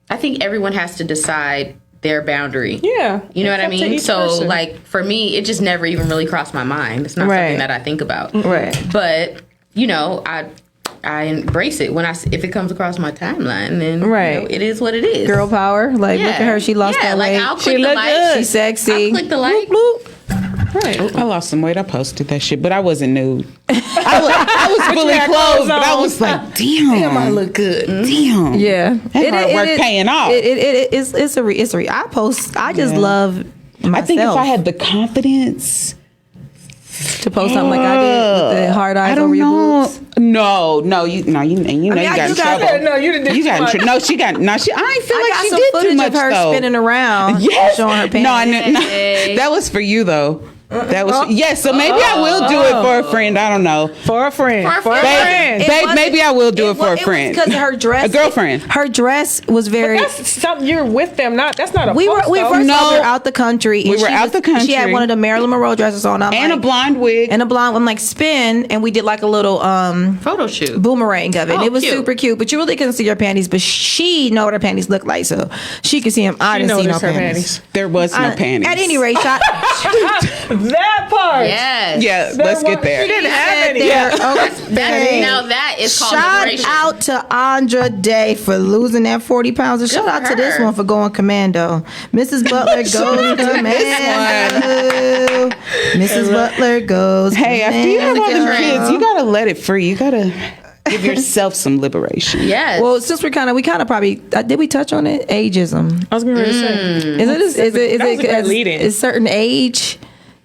I think everyone has to decide their boundary. Yeah, You know what I it's up to mean? each So, person. like, for me, it just never even really crossed my mind. It's not Right. something that I think about. Right. But, I embrace it if it comes across my timeline, then Right. it is what it is. Girl power. Like, look at her. She lost that weight. I'll click the look like. good. She's sexy. I'll click the like. Bloop, bloop. right. I lost some weight. I posted that shit, but I wasn't nude. I was fully had clothed, clothes but I on. was like, damn, I look good. Damn. Yeah. That hard work paying off. It's a re. I just love myself. I think if I had the confidence to post something like I did with the hard eyes I don't over your know. boobs. No, you got in trouble. No, you didn't do You got in too trouble. No, she got. No, she. I ain't feel I like got she some did footage too much of her though. spinning around, Yes. showing her panties. No, I knew. No, that was for you though. That was yes. So maybe I will do it for a friend. I don't know. For a friend. For a friend. It Babe, wasn't- maybe I will do it for a friend. Because her dress, A girlfriend. Her dress was very. That's something you're with them. That's not a We post, were though. first No. off, we were out the country. And We were she out the country. She had one of the Marilyn Monroe dresses on. I'm And a like, blonde wig. and a blonde one, like spin, and we did like a little Photo shoot. boomerang of it. And Oh, it was cute. super cute, but you really couldn't see her panties. But she know what her panties looked like, so she could see them. I She didn't see no noticed her panties. There was no panties. At any rate, That part. Yes. Yeah, let's get there. She didn't have any. Now that is called Shout liberation. out to Andra Day for losing that 40 pounds. And shout for out to this her. one for going commando. Mrs. Butler goes commando. Mrs. Butler goes Hey, after you have all them commando. kids, you gotta let it free. You gotta give yourself some liberation. Yes. Well, since we kind of probably did we touch on it? Ageism. I was going to say. Is it That was a good lead-in. is certain age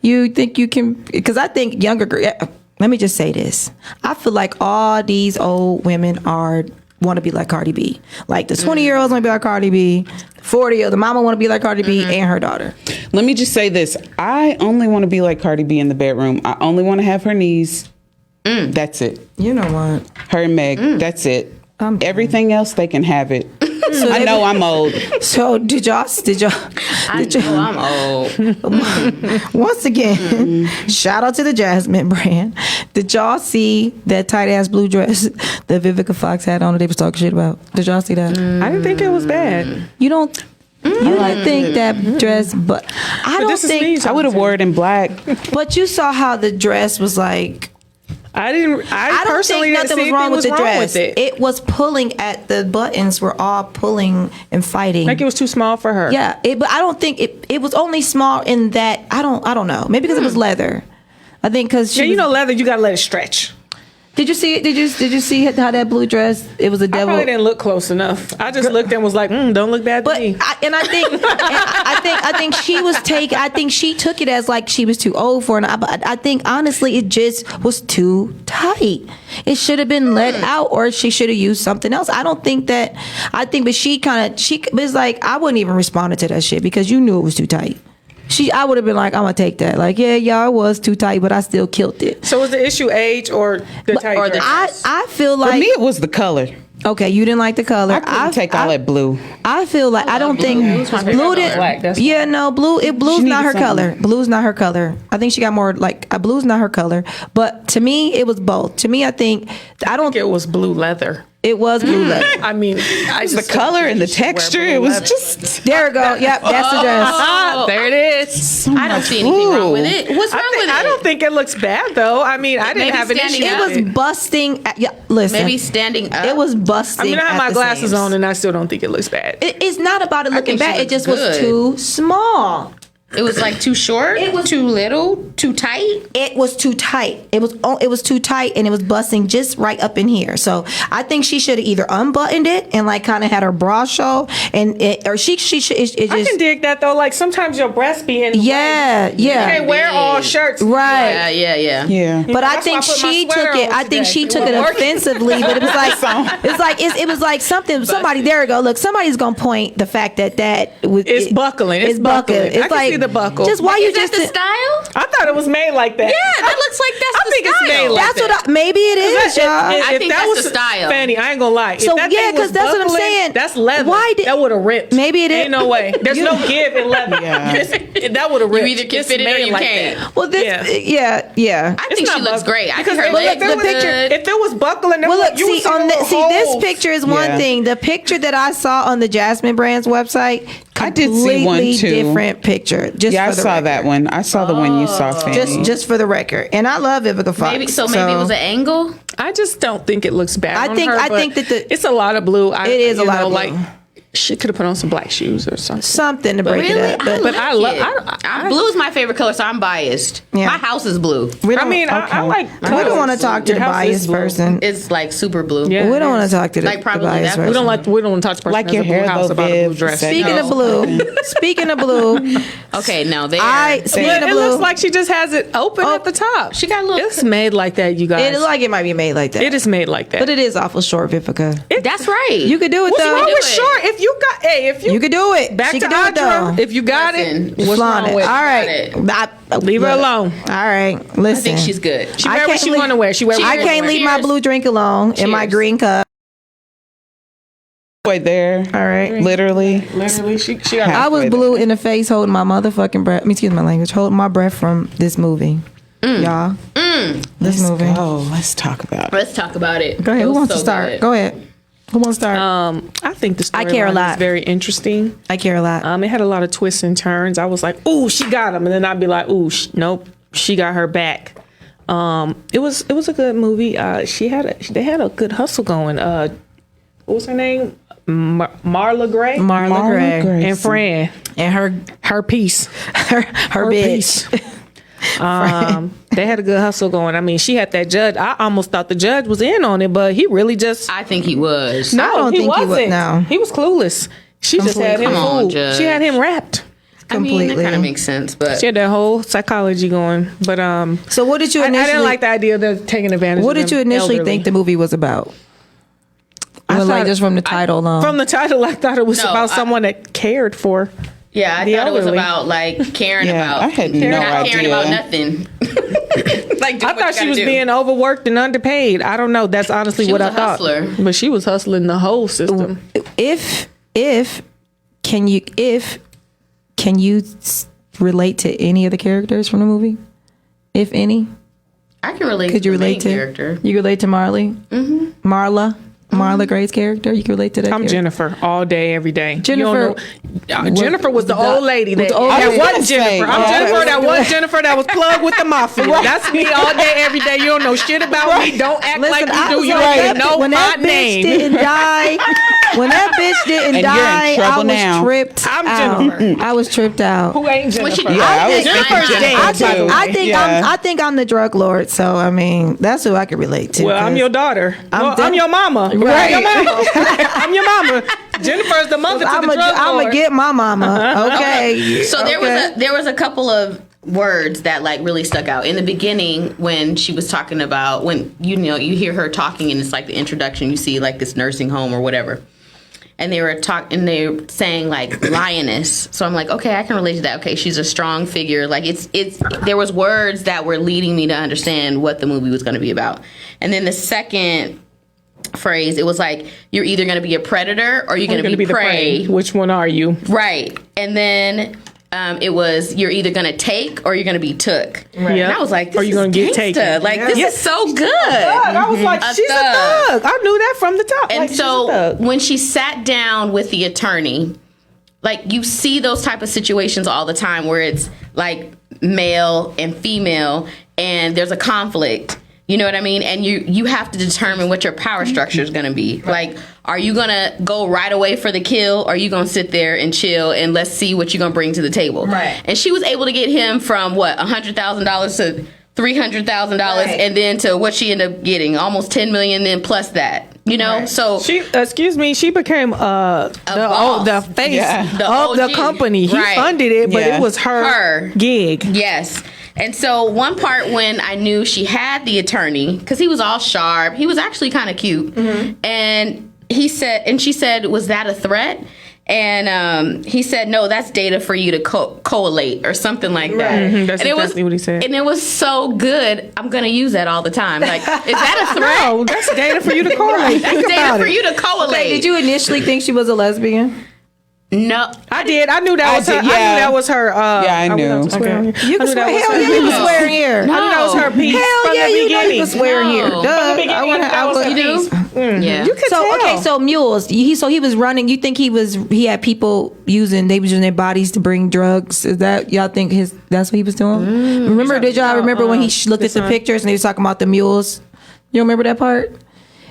you think you can? Because I think younger. Let me just say this. I feel like all these old women want to be like Cardi B. Like the 20-year-olds want to be like Cardi B. 40-year-old, the mama want to be like Cardi B and her daughter. Let me just say this. I only want to be like Cardi B in the bedroom. I only want to have her knees. That's it. You know what? Her and Meg. That's it. I'm done. Everything else, they can have it. I know I'm old. So did y'all? I know I'm old. Once again, shout out to the Jasmine brand. Did y'all see that tight ass blue dress that Vivica Fox had on that they was talking shit about? Did y'all see that? I didn't think it was bad. You don't think that dress, but I don't this is me think. I would have wore it in black. But you saw how the dress was like. I didn't. I I don't personally think didn't nothing see was wrong with the wrong dress. with it. It was pulling at the buttons. Were all pulling and fighting. Like it was too small for her. Yeah, but I don't think it was only small in that. I don't know. Maybe because it was leather. I think because Yeah, you know, leather. You gotta let it stretch. Did you see it? Did you see how that blue dress? It was a I devil. probably didn't look close enough. I just looked and was like, "Don't look bad to But me." I think she was I think she took it as like she was too old for it. And I think honestly it just was too tight. It should have been let out, or she should have used something else. I don't think that. But she was like, I wouldn't even respond to that shit because you knew it was too tight. I would have been like, I'm gonna take that. Like, yeah, it was too tight, but I still killed it. So was the issue age or the type? or the- I feel like For me, it was the color. okay, you didn't like the color. I couldn't take all that blue. I feel like I don't think blue did. Black, that's Yeah, no, blue's She not her needed color. something. Blue's not her color. I think she got more like blue's not her color. But to me, it was both. To me, I don't. it was blue leather. It was blue leather. I mean, the color and the texture. It was just. There we go. Yep, that's the dress. There it is. So I don't see anything wrong with it. What's wrong with it? I don't think it looks bad though. I mean, I didn't Maybe have an issue. standing with It was busting. Listen, Maybe standing up. it was busting. I mean, I have at my the glasses seams. on, and I still don't think it looks bad. It's not about it looking think she bad. It looks just was good. too small. It was like too short. It was- too little. Too tight. It was too tight. It was too tight, and it was busting just right up in here. So I think she should have either unbuttoned it and like kind of had her bra show, or she should. It just, I can dig that though. Like sometimes your breasts be in. yeah. You can't wear all shirts. Right. Yeah. Yeah. But I that's think why I put my she sweater took it. on I think today. she It took it won't work. offensively. But it was like something. Somebody, there we go. Look, somebody's gonna point the fact that It's buckling. It's buckling. It's I can see the buckle. Just why you Is that just the style? I thought it was made like that. Yeah, that looks like that's I the think it's style. made like That's that. what maybe it is, y'all. I think that's the style. Fanny, I ain't gonna lie. So, if that yeah, thing was 'cause that's what I'm buckling, saying. That's leather. Why did- that would have ripped? Maybe it is. Ain't no way. There's no give in leather. Yeah. That would have ripped. You either can It's fit it or made you like can't. that. Well, this, yeah. I think she looks great. I think Because her if legs it look was- good. If it was buckling, Well, look, you would see on little this holes. picture is one Yeah. thing. The picture that I saw on the Jasmine Brands website, I did see one, completely too. different picture. Just Yeah, I for the saw record. that one. I saw the one you saw, Fanny. Just for the record, and I love Vivica Fox. Maybe it was an angle. I just don't think it looks bad. I on think- her, I but think that it's a lot of blue. It is a lot of blue. Like she could have put on some black shoes or something. something to break Really? it up. But I love- Blue is my favorite color, so I'm biased. Yeah. My house is blue. we I don't, mean, I like. we don't want to talk to Your the house is biased blue. person. It's like super blue. Yeah. We don't want to talk to the, Like, the probably biased that- person. We don't want to talk to the person Like that's your a blue hair, house though, about a blue Viv dress. said Speaking no. of blue, speaking of blue, Okay, now there. speaking But of it blue, looks like she just has it open at the top. She got a little. It's made like that, you guys. it looks like it might be made like that. It is made like that. but it is awful short, Vivica. That's right. You could do it What's though. wrong do with it. short? If you got, if you You could do it. back she to could do it though. Audra, if you got Listen. it, what's Flaunt wrong it. with All it? right. Leave her look. alone. All right. Listen. I think she's good. She wear what she want to wear. She wear. I what she can't wanna leave my Cheers. blue drink alone in my Cheers. green cup. Right there. All right. Literally. wear. Literally, she got. I was halfway blue in the face holding my motherfucking breath. Excuse my language. Holding my breath from this movie. Y'all. This movie. Oh, let's talk about it. Let's talk about it. Go ahead. It Who was wants to so start? good. Go ahead. Who wants to start? I think the story I care a lot. is very interesting. I care a lot. It had a lot of twists and turns. I was like, "Ooh, she got him," and then I'd be like, "Ooh, nope, she got her back." It was a good movie. They had a good hustle going. What was her name? Marla Gray. Marla Gray. Gray. And Fran. And Her piece. her bitch. They had a good hustle going. I mean, she had that judge. I almost thought the judge was in on it, but he really just I think he was. I don't think he wasn't. would. No. He was clueless. She just had him Come on, fooled. Judge. She had him wrapped. I mean, completely. that kind of makes sense, but She had that whole psychology going. But So what did you I initially didn't like the idea of them taking advantage. What of did you them initially elderly. think the movie was about? I Well, like thought- just from the title alone. From the title, I thought it was No, about someone that cared for. yeah, I The thought it was elderly. about like caring Yeah, about. I had no not caring idea. about nothing. Like do I what thought you she gotta was do. being overworked and underpaid. I don't know. That's honestly She what was I a thought. hustler. But she was hustling the whole system. if can you relate to any of the characters from the movie? If any? I can relate. Could to you the main relate to character? You relate to Marley? Mm-hmm. Marla Gray's character? You can relate to that I'm character? Jennifer all day, every day. You Jennifer- don't know- Jennifer was the old lady. That, the old that lady. wasn't Jennifer. I'm Yeah. Jennifer. That was Jennifer. That was plugged with the mafia. That's me all day, every day. You don't know shit about me. Don't act like you I do. was You like, don't that even know when my that bitch name. didn't die, when that bitch didn't And you're in die, I trouble was now. tripped I'm out. Jennifer. I was tripped out. Who ain't When she Jennifer? Yeah, I was Jennifer's thinking dead, Jennifer, too. I think I'm the drug lord. So I mean, that's who I can relate to. Well, I'm 'cause your daughter. I'm your mama. Right. I'm your mama. I'm your mama. Jennifer's the mother to I'm the drug gonna lord. get my mama. Okay. So there was a couple of words that like really stuck out in the beginning when she was talking about when you hear her talking and it's like the introduction, you see like this nursing home or whatever. And they were saying like lioness. So I'm like, okay, I can relate to that. Okay, she's a strong figure. Like it's there was words that were leading me to understand what the movie was going to be about. And then the second phrase, it was like, you're either going to be a predator or you're going to be the prey. Which one are you? Right. And then it was you're either gonna take or you're gonna be took. Right. And I was like, this Or you're is gonna get gangsta. taken. Like this is so good. I was like, she's a thug. I knew that from the top. And like, she's a so thug. when she sat down with the attorney, like you see those type of situations all the time where it's like male and female and there's a conflict. You know what I mean? And you have to determine what your power structure is going to be. Like, are you going to go right away for the kill? Or are you going to sit there and chill and let's see what you're going to bring to the table? Right. And she was able to get him from what, $100,000 to $300,000, Right. and then to what she ended up getting, almost $10 million, then plus that. You know, Right. so She became boss. the face The of the OG. company. He Right. funded it, but Yeah. it was her gig. Yes. And so one part when I knew she had the attorney, because he was all sharp, he was actually kind of cute. And she said, was that a threat? And he said, no, that's data for you to collate or something like that. Mhm, that's and it exactly what he said. And it was so good. I'm going to use that all the time. Like, is that a threat? No, that's data for you to correlate. That's Think data about for it. you to collate. Did you initially think she was a lesbian? No. I did. I knew that was her. did, I knew yeah. that was her. Yeah, I went knew. out to swear on here. You I can knew swear. that was Hell her yeah, you piece. can swear in here. I knew that was her piece Hell from yeah, the you know beginning. you can swear in here. No. Duh. beginning, I want that to. was her You do. Yeah. You could So tell. okay, so mules. He was running. You think he had people they was using their bodies to bring drugs? Is that y'all think that's what he was doing? Did y'all remember when he looked at the pictures and they was talking about the mules? You remember that part?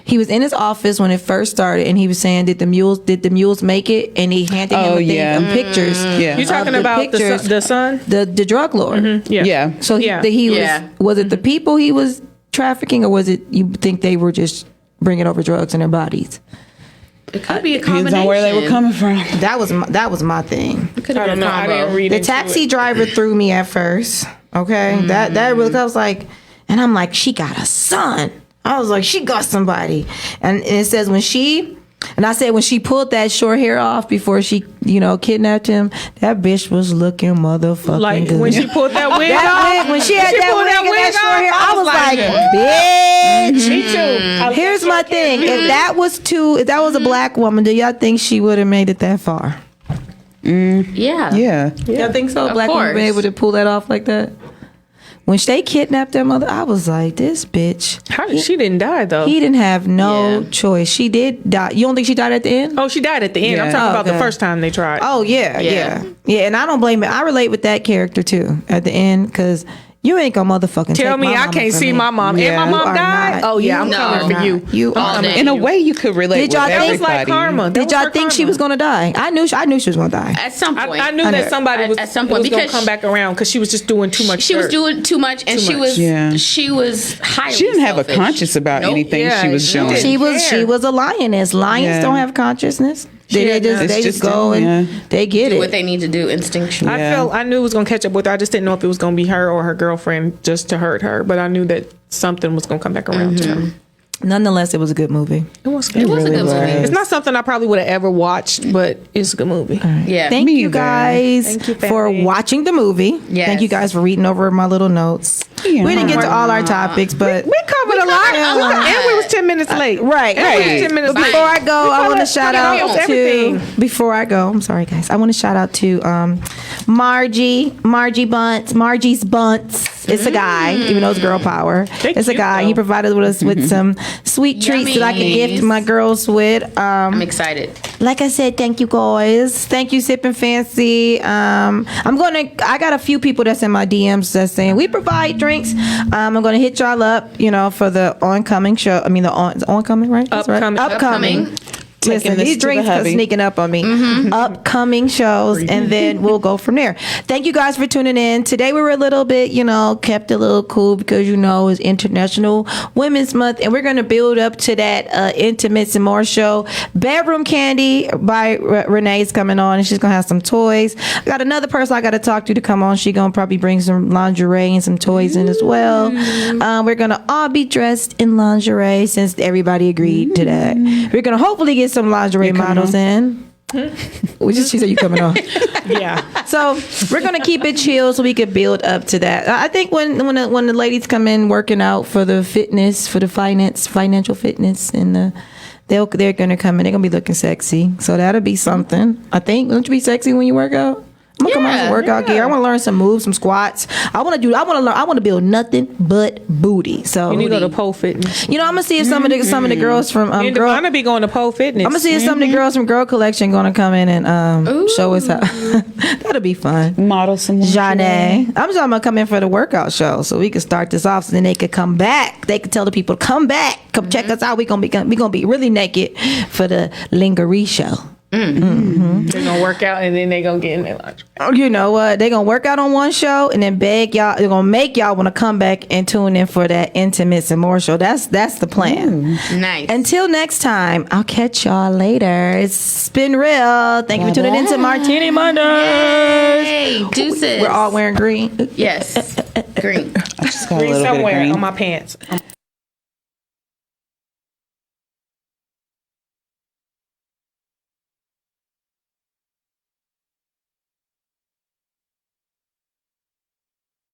He was in his office when it first started, and he was saying, "Did the mules make it?" And he handed him a thing yeah. of pictures. Yeah. You talking about the son? the drug lord. Yeah. Yeah. So he was it the people he was trafficking, or was it you think they were just bringing over drugs in their bodies? It could be a Depends combination. on where they were coming from. That was my thing. It could I have don't been a know. I combo. didn't read The into taxi it. driver threw me at first. Okay, that really, I was like, and I'm like, she got a son. I was like, she got somebody, and it says when she pulled that short hair off before she, kidnapped him, that bitch was looking motherfucking Like good. when she pulled that wig that off. wig, when she had that pulled wig that and that wig short hair, off, I was like, bitch. Me too. Here's my thing: if that was a black woman, do y'all think she would have made it that far? Yeah. Yeah. Y'all think so? Of Black woman be course. able to pull that off like that? When they kidnapped their mother, I was like, this bitch. She didn't die though. He didn't have no Yeah. choice. She did die. You don't think she died at the end? Oh, she died at the end. I'm Yeah. talking about the Okay. first time they tried. Oh, yeah. Yeah. And I don't blame it. I relate with that character too at the end because you ain't gonna motherfucking Tell take me my I mama can't from see me. my mom. And Yeah. my You mom are died. not. Oh yeah, I'm No. coming for you. You All are day. not. In a way, you could relate Did y'all with think- everybody. That was like karma. That Did was y'all her think she karma. was gonna die? I knew she was gonna die. At some point. I knew I that know. somebody was At some point, was gonna because come back around because she was just doing too much. She was dirt. doing too much, and she much. was Yeah. she was highly She didn't have a selfish. conscience about Nope. anything Yeah, she was she doing. didn't. She was a lioness. Lions Yeah. don't have consciousness. They had just none. they It's just just go them, and yeah. they get What it. they need to do instinctually. Yeah. I knew it was gonna catch up with her. I just didn't know if it was gonna be her or her girlfriend just to hurt her. But I knew that something was gonna come back around to her. Nonetheless, it was a good movie. It was. It was a good movie. It's not something I probably would have ever watched, but it's a good movie. Yeah. Thank Me you either. guys Thank you, for family. watching the movie. Yes. Thank you guys for reading over my little notes. Yeah. We didn't get to all our topics, but We covered a lot, a lot. and we was 10 minutes late. right. And we was 10 minutes But late. before I go, I want to shout out almost to. everything. Before I go, I'm sorry, guys. I want to shout out to Margie's Bunts. It's a guy, even though it's girl power. They It's a cute, guy. though. He provided us with some sweet treats that I can gift Yummies. my girls with. I'm excited. Like I said, thank you guys. Thank you, Sippin' Fancy. I got a few people that's in my DMs that's saying we provide drinks. I'm gonna hit y'all up, for the oncoming show. I mean it's oncoming, right? That's right. Upcoming. Listen, this these to the drinks are hubby. sneaking up on me. Upcoming shows, and then we'll go from there. Thank you guys for tuning in. Today we were a little bit, kept a little cool because it's International Women's Month, and we're going to build up to that Intimates and More show. Bedroom Candy by Renee is coming on, and she's going to have some toys. I got another person I got to talk to come on. She's going to probably bring some lingerie and some toys in as well. We're going to all be dressed in lingerie since everybody agreed to that. We're going to hopefully get some lingerie models in. She said you coming on. Yeah. So we're gonna keep it chill so we could build up to that. I think when the ladies come in working out for the fitness, for the financial fitness, and they're gonna come in. They're gonna be looking sexy. So that'll be something. I think. Don't you be sexy when you work out? I'm gonna come out with some Yeah, workout gear. I want to learn some moves, some squats. I want to build nothing but booty. So You need to go to pole fitness. I'm gonna see if some of the girls from And girl. Devonna be going to pole fitness. I'm gonna see if some of the girls from Girl Collection gonna come in and show us how. That'll be fun. Model some. Janae, I'm just gonna come in for the workout show so we can start this off, so then they could come back. They could tell the people to come back, come check us out. We gonna be really naked for the lingerie show. They're gonna work out and then they gonna get in their lunch. You know what? They're gonna work out on one show and then beg y'all. They're gonna make y'all want to come back and tune in for that intimate some more show. That's the plan. Nice. Until next time, I'll catch y'all later. It's been real. Thank you for tuning in to MarTEAnie Monday. Hey, deuces. We're all wearing green. Yes. Green. I just got a Green little bit of somewhere green. on my pants.